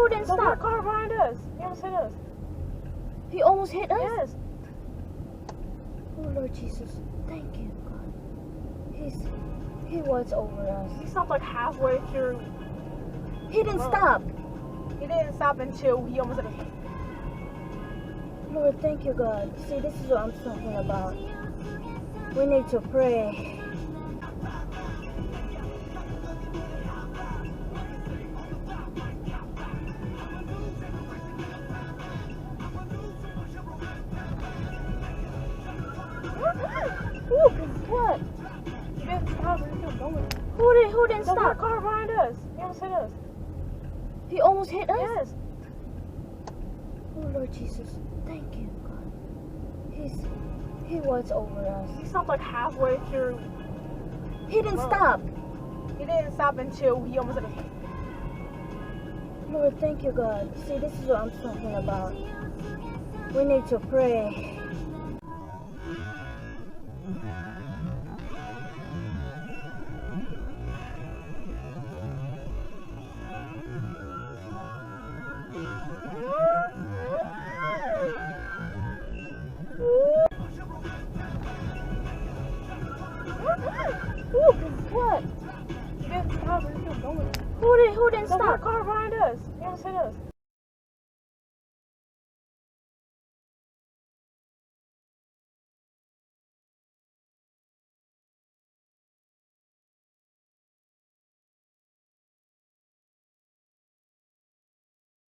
Who didn't The stop? car behind us. He almost hit us. He almost hit us? Yes. Oh, Lord Jesus. Thank you, God. He was over us. He stopped like halfway through. He didn't stop. He didn't stop until he almost hit us. Lord, thank you, God. See, this is what I'm talking about. We need to pray. Ooh, what? He didn't stop. He kept going. Who didn't The stop? car behind us. He almost hit us. He almost hit us? Yes. Oh, Lord Jesus. Thank you, God. He was over us. He stopped like halfway through. He didn't stop. He didn't stop until he almost hit us. Lord, thank you, God. See, this is what I'm talking about. We need to pray.